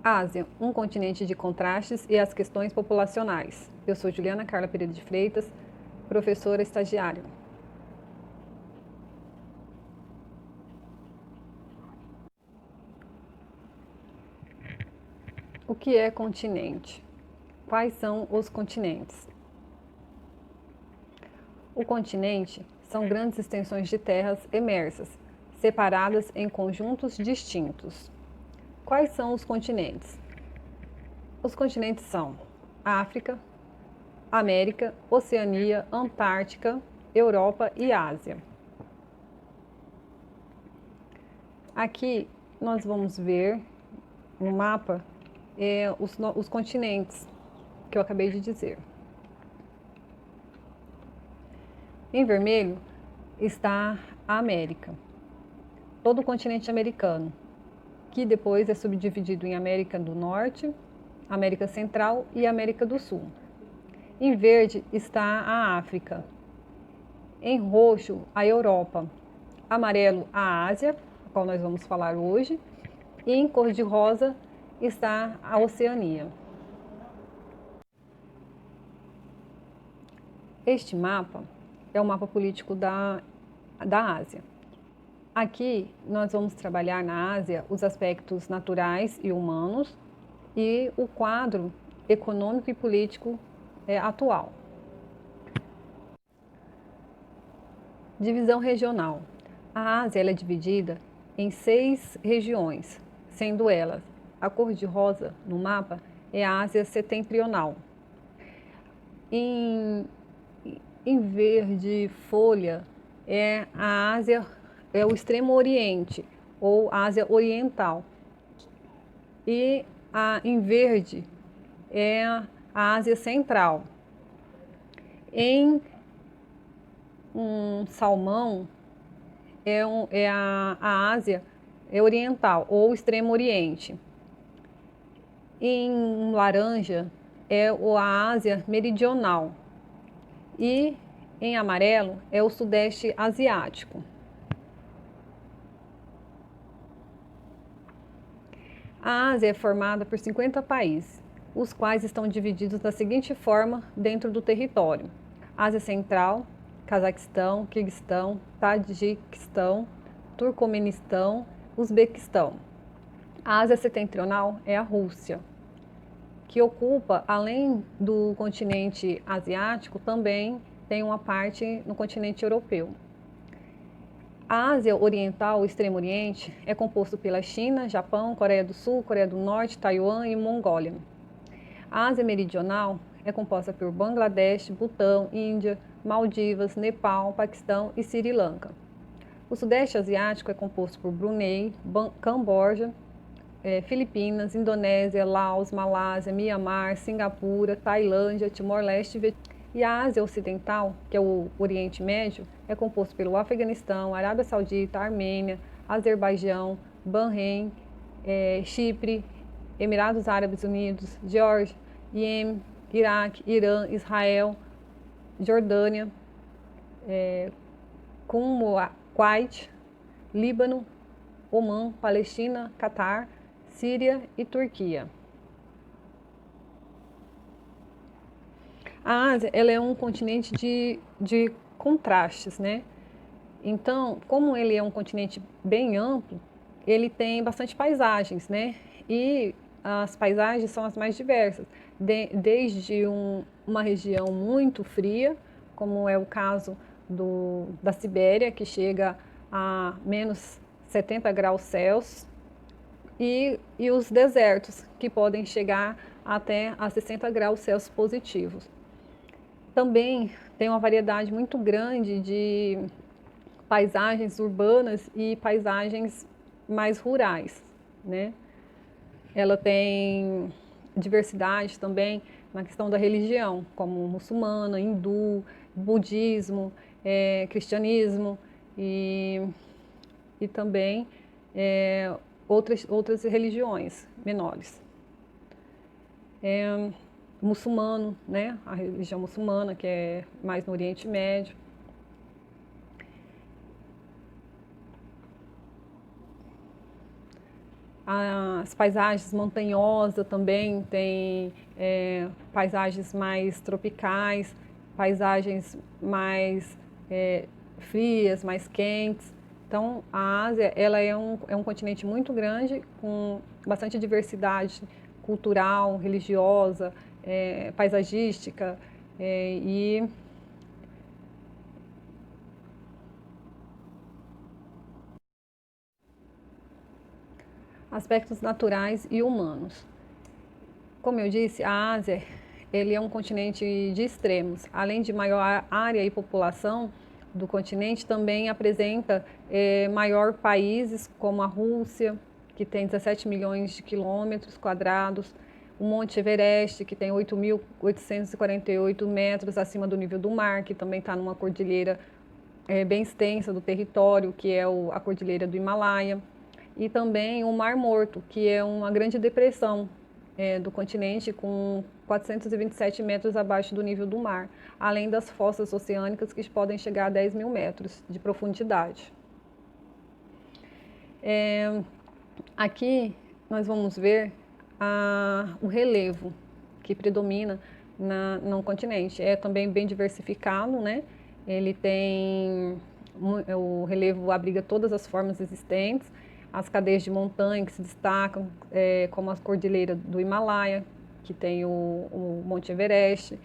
Ásia, um continente de contrastes e as questões populacionais. Eu sou Juliana Carla Pereira de Freitas, professora estagiária. O que é continente? Quais são os continentes? O continente são grandes extensões de terras emersas, separadas em conjuntos distintos. Quais são os continentes? Os continentes são África, América, Oceania, Antártica, Europa e Ásia. Aqui nós vamos ver no mapa os continentes que eu acabei de dizer. Em vermelho está a América, todo o continente americano, que depois é subdividido em América do Norte, América Central e América do Sul. Em verde está a África, em roxo a Europa, amarelo a Ásia, a qual nós vamos falar hoje, e em cor de rosa está a Oceania. Este mapa é o mapa político da Ásia. Aqui nós vamos trabalhar na Ásia os aspectos naturais e humanos e o quadro econômico e político atual. Divisão regional. A Ásia é dividida em 6 regiões, sendo elas a cor de rosa no mapa é a Ásia Setentrional. Em verde folha é a Ásia, é o Extremo Oriente ou Ásia Oriental. E em verde é a Ásia Central. Em salmão é a Ásia Oriental ou Extremo Oriente. Em laranja é a Ásia Meridional. E em amarelo é o Sudeste Asiático. A Ásia é formada por 50 países, os quais estão divididos da seguinte forma dentro do território: Ásia Central, Cazaquistão, Quirguistão, Tajiquistão, Turcomenistão, Uzbequistão. A Ásia Setentrional é a Rússia, que ocupa, além do continente asiático, também tem uma parte no continente europeu. A Ásia Oriental, o Extremo Oriente, é composto pela China, Japão, Coreia do Sul, Coreia do Norte, Taiwan e Mongólia. A Ásia Meridional é composta por Bangladesh, Butão, Índia, Maldivas, Nepal, Paquistão e Sri Lanka. O Sudeste Asiático é composto por Brunei, Camboja, Filipinas, Indonésia, Laos, Malásia, Mianmar, Singapura, Tailândia, Timor-Leste e a Ásia Ocidental, que é o Oriente Médio, é composto pelo Afeganistão, Arábia Saudita, Armênia, Azerbaijão, Bahrein, Chipre, Emirados Árabes Unidos, Geórgia, Iêmen, Iraque, Irã, Israel, Jordânia, Kuwait, Líbano, Omã, Palestina, Catar, Síria e Turquia. A Ásia ela é um continente de contrastes, né? Então, como ele é um continente bem amplo, ele tem bastante paisagens, né? E as paisagens são as mais diversas, desde uma região muito fria, como é o caso da Sibéria, que chega a menos 70 graus Celsius, e os desertos, que podem chegar até a 60 graus Celsius positivos. Também tem uma variedade muito grande de paisagens urbanas e paisagens mais rurais, né? Ela tem diversidade também na questão da religião, como muçulmana, hindu, budismo, cristianismo e também outras religiões menores. Muçulmano, né? A religião muçulmana, que é mais no Oriente Médio. As paisagens montanhosas também, tem paisagens mais tropicais, paisagens mais frias, mais quentes. Então, a Ásia, ela é um continente muito grande, com bastante diversidade cultural, religiosa, paisagística, e aspectos naturais e humanos. Como eu disse, a Ásia, ele é um continente de extremos. Além de maior área e população do continente, também apresenta maior países como a Rússia, que tem 17 milhões de quilômetros quadrados, o Monte Everest, que tem 8.848 metros acima do nível do mar, que também está numa cordilheira bem extensa do território, que é a cordilheira do Himalaia, e também o Mar Morto, que é uma grande depressão do continente, com 427 metros abaixo do nível do mar, além das fossas oceânicas que podem chegar a 10 mil metros de profundidade. Aqui nós vamos ver o relevo que predomina no continente. É também bem diversificado, né? Ele tem o relevo abriga todas as formas existentes, as cadeias de montanha que se destacam, como a cordilheira do Himalaia, que tem o Monte Everest,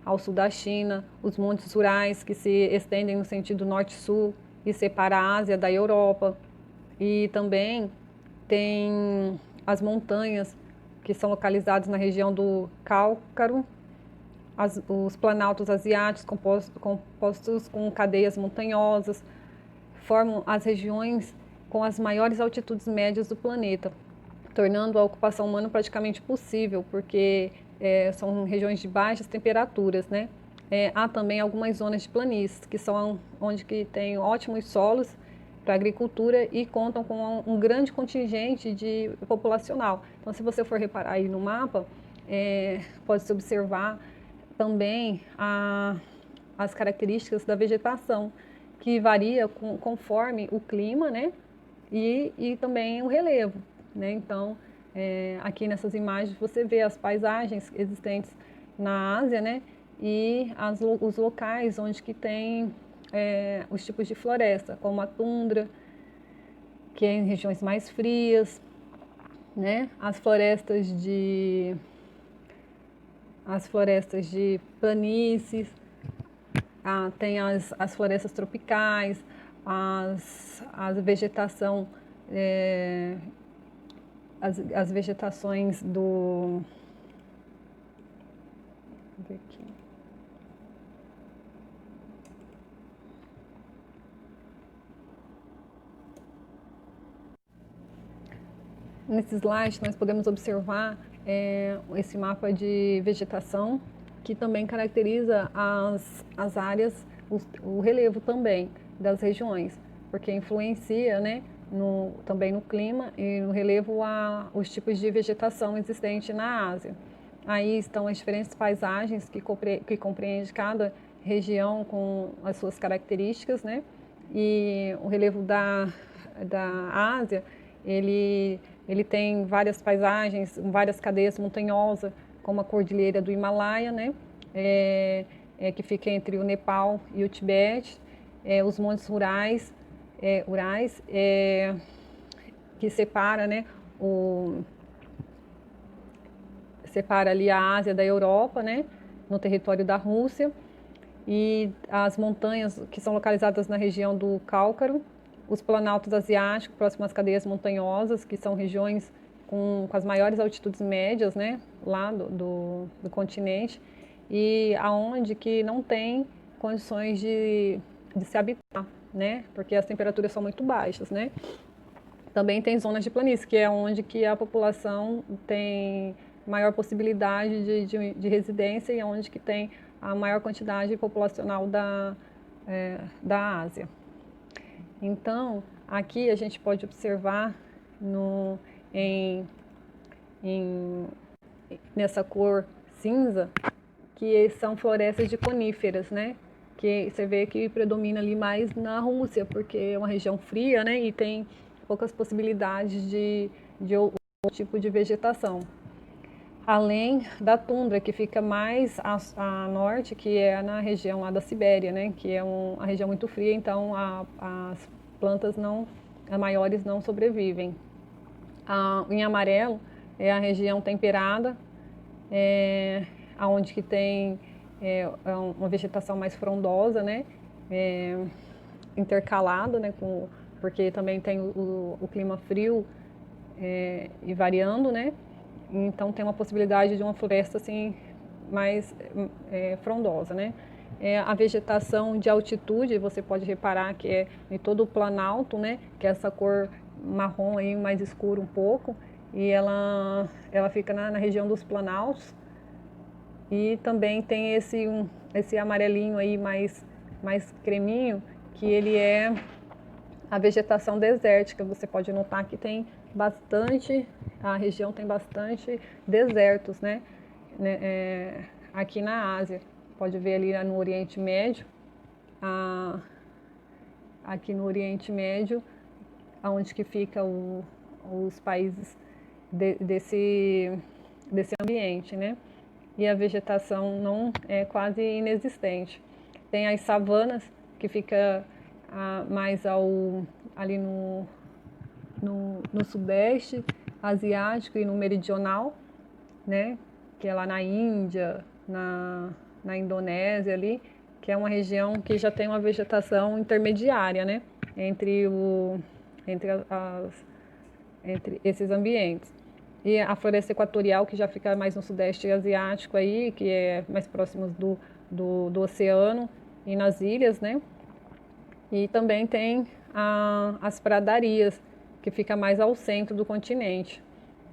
ao sul da China, os montes Urais, que se estendem no sentido norte-sul e separa a Ásia da Europa, e também tem as montanhas que são localizadas na região do Cáucaso, os planaltos asiáticos compostos com cadeias montanhosas, formam as regiões com as maiores altitudes médias do planeta, tornando a ocupação humana praticamente possível, porque são regiões de baixas temperaturas, né? Há também algumas zonas de planícies, que são onde que tem ótimos solos para agricultura e contam com um grande contingente populacional. Então, se você for reparar aí no mapa, pode-se observar também as características da vegetação, que varia conforme o clima, né? E também o relevo, né? Então, aqui nessas imagens você vê as paisagens existentes na Ásia, né? E os locais onde que tem os tipos de floresta, como a tundra, que é em regiões mais frias, né? As florestas de planícies, tem as florestas tropicais, a vegetação, as vegetações do... Vou ver aqui. Nesse slide nós podemos observar esse mapa de vegetação, que também caracteriza as áreas, o relevo também das regiões, porque influencia, né, também no clima e no relevo os tipos de vegetação existente na Ásia. Aí estão as diferentes paisagens que compreende cada região com as suas características, né? E o relevo da Ásia, ele tem várias paisagens, várias cadeias montanhosas, como a cordilheira do Himalaia, né? Que fica entre o Nepal e o Tibete, os montes Urais, que separa, né, separa ali a Ásia da Europa, né, no território da Rússia, e as montanhas que são localizadas na região do Cáucaso, os planaltos asiáticos, próximo às cadeias montanhosas, que são regiões com as maiores altitudes médias, né, lá do continente, e aonde que não tem condições de se habitar, né, porque as temperaturas são muito baixas, né. Também tem zonas de planície, que é onde que a população tem maior possibilidade de residência e onde que tem a maior quantidade populacional da Ásia. Então, aqui a gente pode observar nessa cor cinza, que são florestas de coníferas, né? Que você vê que predomina ali mais na Rússia, porque é uma região fria, né? E tem poucas possibilidades de outro tipo de vegetação. Além da tundra, que fica mais a norte, que é na região lá da Sibéria, né? Que é uma região muito fria, então as plantas maiores não sobrevivem. Em amarelo é a região temperada, onde que tem uma vegetação mais frondosa, né? Intercalada, né? Porque também tem o clima frio e variando, né? Então tem uma possibilidade de uma floresta assim mais frondosa, né? A vegetação de altitude, você pode reparar que é em todo o planalto, né? Que é essa cor marrom aí mais escuro um pouco, e ela fica na região dos planaltos. E também tem esse amarelinho aí mais creminho, que ele é a vegetação desértica. Você pode notar que tem bastante, a região tem bastante desertos, né? Aqui na Ásia. Pode ver ali no Oriente Médio, aqui no Oriente Médio, onde que fica os países desse ambiente, né? E a vegetação não é quase inexistente. Tem as savanas, que fica mais ali no sudeste asiático e no meridional, né? Que é lá na Índia, na Indonésia ali, que é uma região que já tem uma vegetação intermediária, né? Entre esses ambientes. E a floresta equatorial, que já fica mais no sudeste asiático aí, que é mais próximo do oceano e nas ilhas, né? E também tem as pradarias, que fica mais ao centro do continente,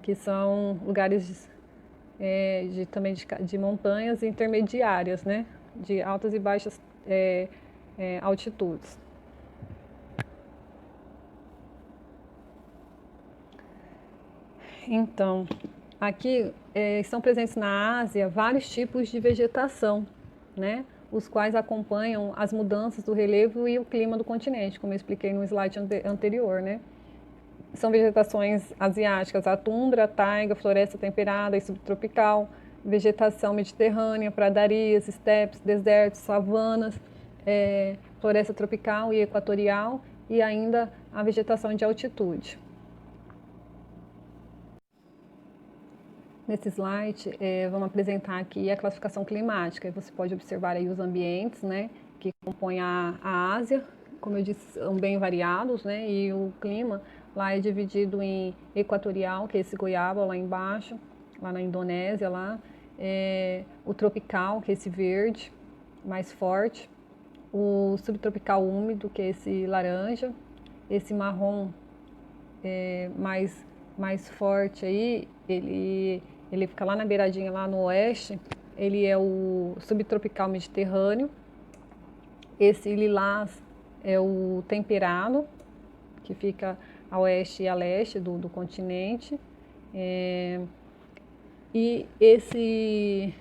que são lugares também de montanhas intermediárias, né? De altas e baixas altitudes. Então, aqui estão presentes na Ásia vários tipos de vegetação, né? Os quais acompanham as mudanças do relevo e o clima do continente, como eu expliquei no slide anterior, né? São vegetações asiáticas, a tundra, a taiga, floresta temperada e subtropical, vegetação mediterrânea, pradarias, estepes, desertos, savanas, floresta tropical e equatorial, e ainda a vegetação de altitude. Nesse slide, vamos apresentar aqui a classificação climática. Você pode observar aí os ambientes, né, que compõem a Ásia. Como eu disse, são bem variados, né, e o clima lá é dividido em equatorial, que é esse goiaba lá embaixo, lá na Indonésia, lá. O tropical, que é esse verde, mais forte. O subtropical úmido, que é esse laranja. Esse marrom mais forte aí, ele fica lá na beiradinha, lá no oeste. Ele é o subtropical mediterrâneo. Esse lilás é o temperado, que fica a oeste e a leste do continente. E esse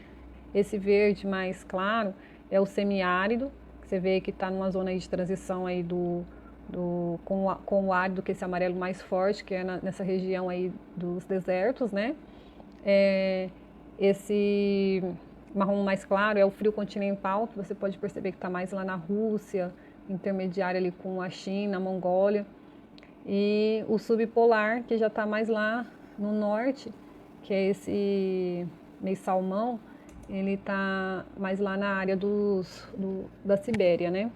verde mais claro é o semiárido, que você vê que está numa zona aí de transição aí com o árido, que é esse amarelo mais forte, que é nessa região aí dos desertos, né? Esse marrom mais claro é o frio continental, que você pode perceber que está mais lá na Rússia, intermediário ali com a China, a Mongólia. E o subpolar, que já está mais lá no norte, que é esse meio salmão, ele está mais lá na área da Sibéria, né?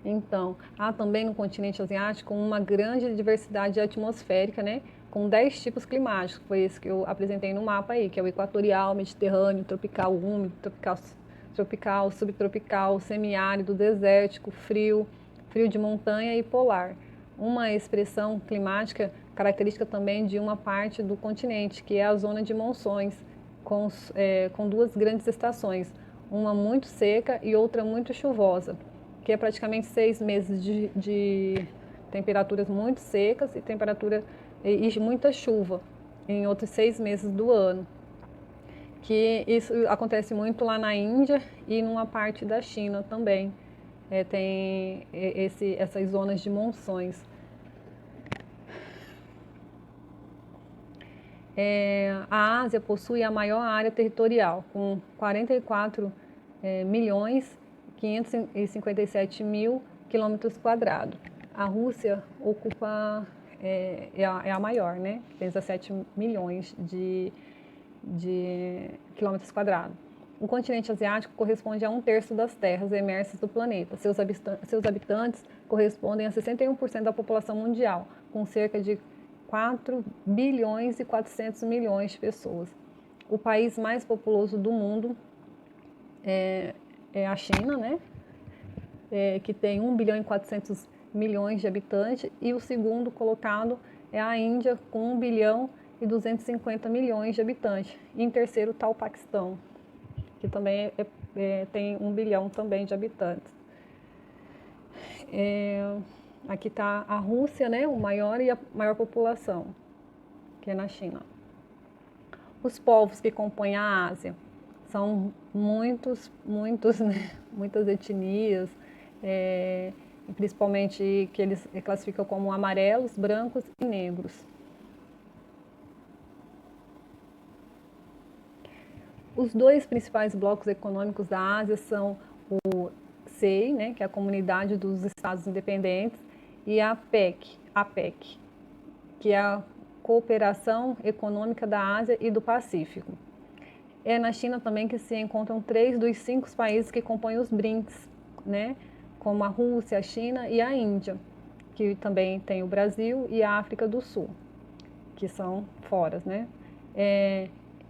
Então, há também no continente asiático uma grande diversidade atmosférica, né? Com 10 tipos climáticos, foi esse que eu apresentei no mapa aí, que é o equatorial, mediterrâneo, tropical úmido, tropical, subtropical, semiárido, desértico, frio de montanha e polar. Uma expressão climática característica também de uma parte do continente, que é a zona de monções, com duas grandes estações, uma muito seca e outra muito chuvosa, que é praticamente 6 meses de temperaturas muito secas e muita chuva em outros 6 meses do ano. Que isso acontece muito lá na Índia e numa parte da China também. Tem essas zonas de monções. A Ásia possui a maior área territorial, com 44 milhões 557 mil quilômetros quadrados. A Rússia ocupa, é a maior, né? Tem 17 milhões de quilômetros quadrados. O continente asiático corresponde a 1/3 das terras emersas do planeta. Seus habitantes correspondem a 61% da população mundial, com cerca de 4 bilhões e 400 milhões de pessoas. O país mais populoso do mundo é a China, né? Que tem 1 bilhão e 400 milhões de habitantes, e o segundo colocado é a Índia, com 1 bilhão e 250 milhões de habitantes. E em terceiro está o Paquistão, que também tem 1 bilhão também de habitantes. Aqui está a Rússia, né, o maior e a maior população, que é na China. Os povos que compõem a Ásia são muitos, né, muitas etnias, principalmente que eles classificam como amarelos, brancos e negros. Os dois principais blocos econômicos da Ásia são o CEI, né, que é a Comunidade dos Estados Independentes, e a APEC, que é a Cooperação Econômica da Ásia e do Pacífico. É na China também que se encontram 3 dos 5 países que compõem os BRICS, né, como a Rússia, a China e a Índia, que também tem o Brasil e a África do Sul, que são fora, né?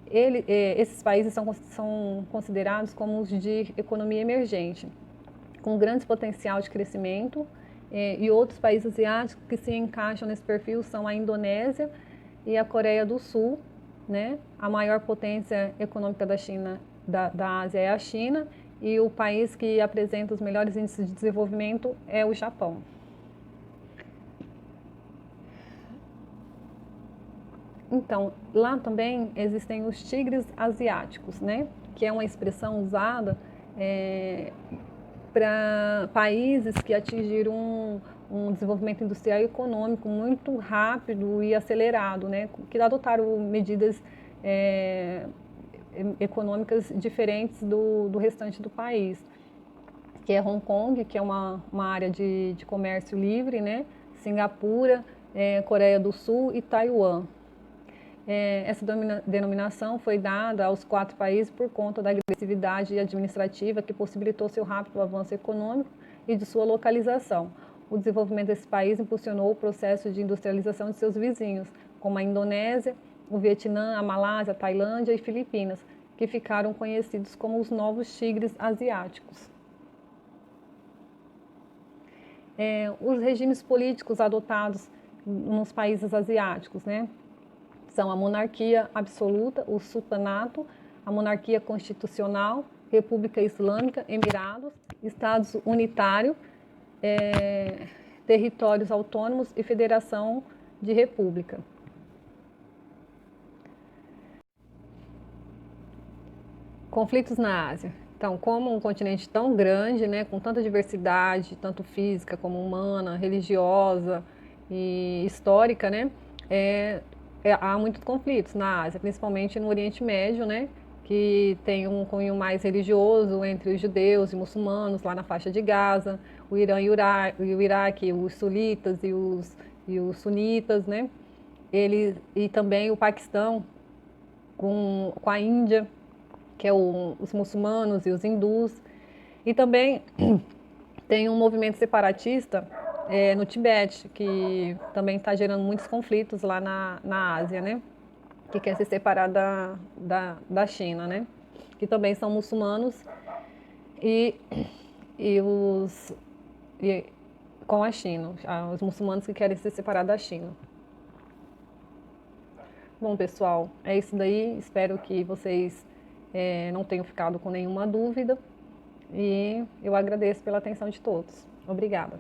Esses países são considerados como os de economia emergente, com grande potencial de crescimento, e outros países asiáticos que se encaixam nesse perfil são a Indonésia e a Coreia do Sul, né? A maior potência econômica da China, da Ásia, é a China, e o país que apresenta os melhores índices de desenvolvimento é o Japão. Então, lá também existem os tigres asiáticos, né? Que é uma expressão usada para países que atingiram um desenvolvimento industrial e econômico muito rápido e acelerado, né? Que adotaram medidas econômicas diferentes do restante do país, que é Hong Kong, que é uma área de comércio livre, né? Singapura, Coreia do Sul e Taiwan. Essa denominação foi dada aos 4 países por conta da agressividade administrativa que possibilitou seu rápido avanço econômico e de sua localização. O desenvolvimento desse país impulsionou o processo de industrialização de seus vizinhos, como a Indonésia, o Vietnã, a Malásia, a Tailândia e Filipinas, que ficaram conhecidos como os novos tigres asiáticos. Os regimes políticos adotados nos países asiáticos, né? São a monarquia absoluta, o sultanato, a monarquia constitucional, República Islâmica, Emirados, Estados unitários, territórios autônomos e federação de república. Conflitos na Ásia. Então, como um continente tão grande, né, com tanta diversidade, tanto física como humana, religiosa e histórica, né, há muitos conflitos na Ásia, principalmente no Oriente Médio, né, que tem um cunho mais religioso entre os judeus e muçulmanos, lá na faixa de Gaza, o Irã e o Iraque, os sulitas e os sunitas, né, e também o Paquistão com a Índia, que é os muçulmanos e os hindus, e também tem um movimento separatista no Tibete, que também está gerando muitos conflitos lá na Ásia, né? Que quer se separar da China, né? Que também são muçulmanos com a China, os muçulmanos que querem se separar da China. Bom, pessoal, é isso daí. Espero que vocês não tenham ficado com nenhuma dúvida, e eu agradeço pela atenção de todos. Obrigada.